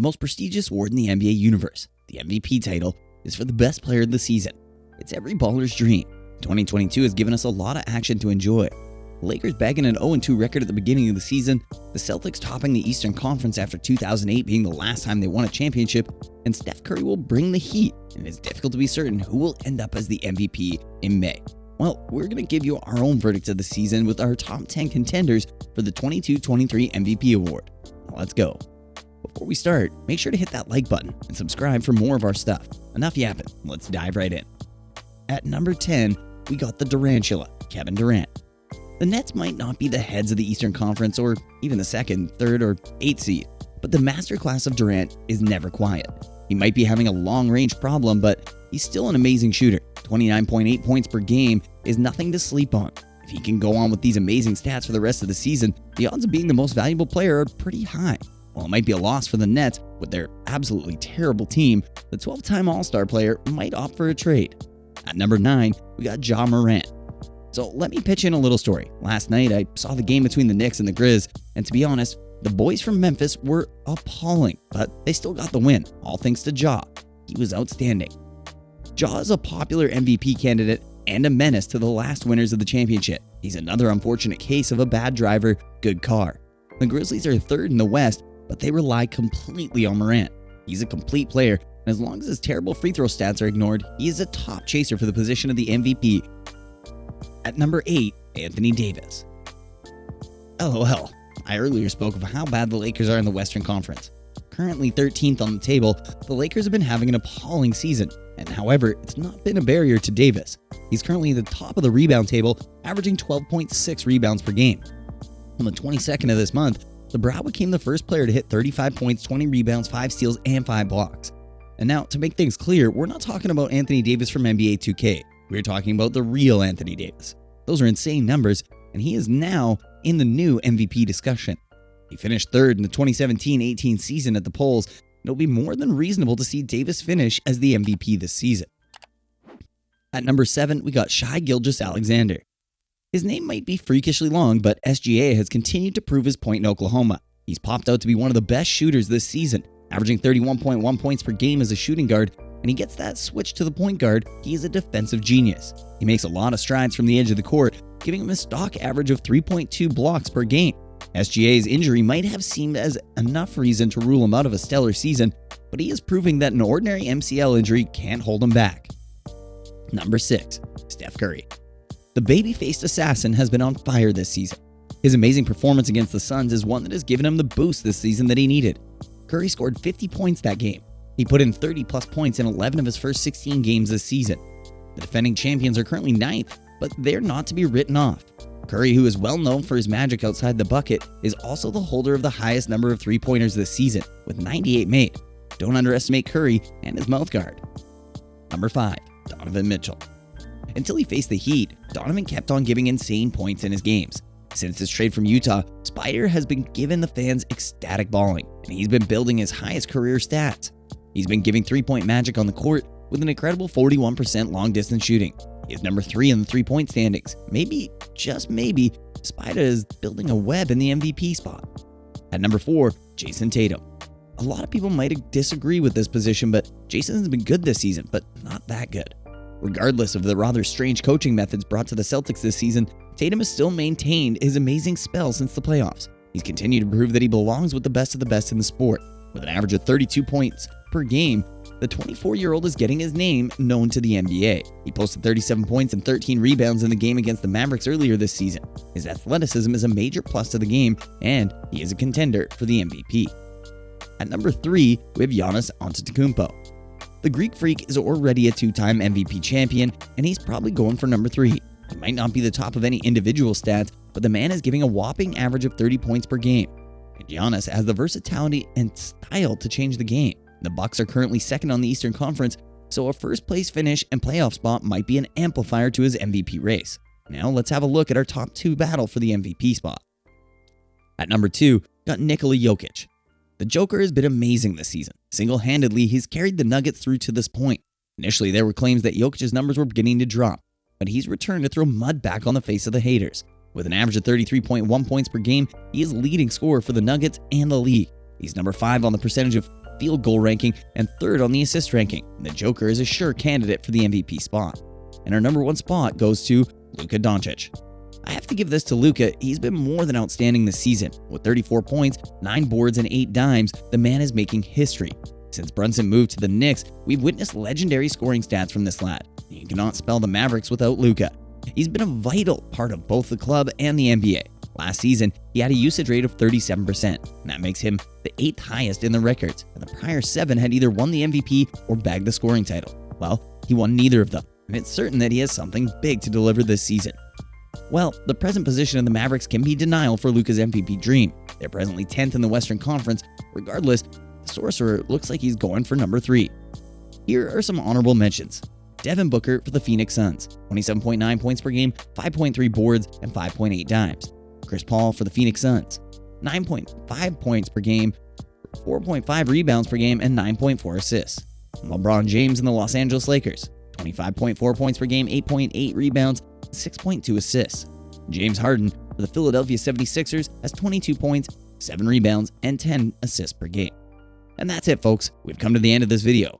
the most prestigious award in the NBA universe. The MVP title is for the best player of the season. It's every baller's dream. 2022 has given us a lot of action to enjoy. The Lakers bagging an 0-2 record at the beginning of the season, the Celtics topping the Eastern Conference after 2008 being the last time they won a championship, and Steph Curry will bring the heat, and it's difficult to be certain who will end up as the MVP in May. Well, we're going to give you our own verdict of the season with our top 10 contenders for the 22-23 MVP award. Now let's go. Before we start, make sure to hit that like button and subscribe for more of our stuff. Enough yapping, let's dive right in. At number 10, we got the Durantula, Kevin Durant. The Nets might not be the heads of the Eastern Conference or even the 2nd, 3rd, or 8th seed, but the masterclass of Durant is never quiet. He might be having a long-range problem, but he's still an amazing shooter. 29.8 points per game is nothing to sleep on. If he can go on with these amazing stats for the rest of the season, the odds of being the most valuable player are pretty high. While it might be a loss for the Nets with their absolutely terrible team, the 12-time All-Star player might opt for a trade. At number 9, we got Ja Morant. So let me pitch in a little story. Last night, I saw the game between the Knicks and the Grizz, and to be honest, the boys from Memphis were appalling, but they still got the win, all thanks to Ja. He was outstanding. Ja is a popular MVP candidate and a menace to the last winners of the championship. He's another unfortunate case of a bad driver, good car. The Grizzlies are 3rd in the West, but they rely completely on Morant. He's a complete player, and as long as his terrible free throw stats are ignored, he is a top chaser for the position of the MVP. At number 8, Anthony Davis. LOL, I earlier spoke of how bad the Lakers are in the Western Conference. Currently 13th on the table, the Lakers have been having an appalling season, and however, it's not been a barrier to Davis. He's currently at the top of the rebound table, averaging 12.6 rebounds per game. On the 22nd of this month, the Brow became the first player to hit 35 points, 20 rebounds, 5 steals, and 5 blocks. And now, to make things clear, we're not talking about Anthony Davis from NBA 2K. We're talking about the real Anthony Davis. Those are insane numbers, and he is now in the new MVP discussion. He finished 3rd in the 2017-18 season at the polls, and it'll be more than reasonable to see Davis finish as the MVP this season. At number 7, we got Shai Gilgeous-Alexander. His name might be freakishly long, but SGA has continued to prove his point in Oklahoma. He's popped out to be one of the best shooters this season, averaging 31.1 points per game as a shooting guard, and he gets that switch to the point guard. He is a defensive genius. He makes a lot of strides from the edge of the court, giving him a stock average of 3.2 blocks per game. SGA's injury might have seemed as enough reason to rule him out of a stellar season, but he is proving that an ordinary MCL injury can't hold him back. Number 6, Steph Curry. The baby-faced assassin has been on fire this season. His amazing performance against the Suns is one that has given him the boost this season that he needed. Curry scored 50 points that game. He put in 30-plus points in 11 of his first 16 games this season. The defending champions are currently 9th, but they're not to be written off. Curry, who is well known for his magic outside the bucket, is also the holder of the highest number of three-pointers this season, with 98 made. Don't underestimate Curry and his mouth guard. Number 5, Donovan Mitchell. Until he faced the Heat, Donovan kept on giving insane points in his games. Since his trade from Utah, Spider has been giving the fans ecstatic bawling, and he's been building his highest career stats. He's been giving three-point magic on the court with an incredible 41% long-distance shooting. He is number 3 in the three-point standings. Maybe, just maybe, Spider is building a web in the MVP spot. At number 4, Jason Tatum. A lot of people might disagree with this position, but Jason has been good this season, but not that good. Regardless of the rather strange coaching methods brought to the Celtics this season, Tatum has still maintained his amazing spell since the playoffs. He's continued to prove that he belongs with the best of the best in the sport. With an average of 32 points per game, the 24-year-old is getting his name known to the NBA. He posted 37 points and 13 rebounds in the game against the Mavericks earlier this season. His athleticism is a major plus to the game, and he is a contender for the MVP. At number 3, we have Giannis Antetokounmpo. The Greek Freak is already a 2-time MVP champion, and he's probably going for number 3. He might not be the top of any individual stats, but the man is giving a whopping average of 30 points per game. And Giannis has the versatility and style to change the game. The Bucks are currently 2nd on the Eastern Conference, so a first-place finish and playoff spot might be an amplifier to his MVP race. Now let's have a look at our top 2 battle for the MVP spot. At number 2, got Nikola Jokic. The Joker has been amazing this season. Single-handedly, he's carried the Nuggets through to this point. Initially, there were claims that Jokic's numbers were beginning to drop, but he's returned to throw mud back on the face of the haters. With an average of 33.1 points per game, he is leading scorer for the Nuggets and the league. He's number 5 on the percentage of field goal ranking and 3rd on the assist ranking. And the Joker is a sure candidate for the MVP spot. And our number 1 spot goes to Luka Doncic. I have to give this to Luka. He's been more than outstanding this season. With 34 points, 9 boards, and 8 dimes, the man is making history. Since Brunson moved to the Knicks, we've witnessed legendary scoring stats from this lad. You cannot spell the Mavericks without Luka. He's been a vital part of both the club and the NBA. Last season, he had a usage rate of 37%, and that makes him the 8th highest in the records, and the prior 7 had either won the MVP or bagged the scoring title. Well, he won neither of them, and it's certain that he has something big to deliver this season. Well, the present position of the Mavericks can be denial for Luka's MVP dream. They're presently 10th in the Western Conference. Regardless, the sorcerer looks like he's going for number 3. Here are some honorable mentions. Devin Booker for the Phoenix Suns, 27.9 points per game, 5.3 boards, and 5.8 dimes. Chris Paul for the Phoenix Suns, 9.5 points per game, 4.5 rebounds per game, and 9.4 assists. LeBron James in the Los Angeles Lakers, 25.4 points per game, 8.8 rebounds, 6.2 assists. James Harden for the Philadelphia 76ers has 22 points, 7 rebounds, and 10 assists per game. And that's it, folks. We've come to the end of this video.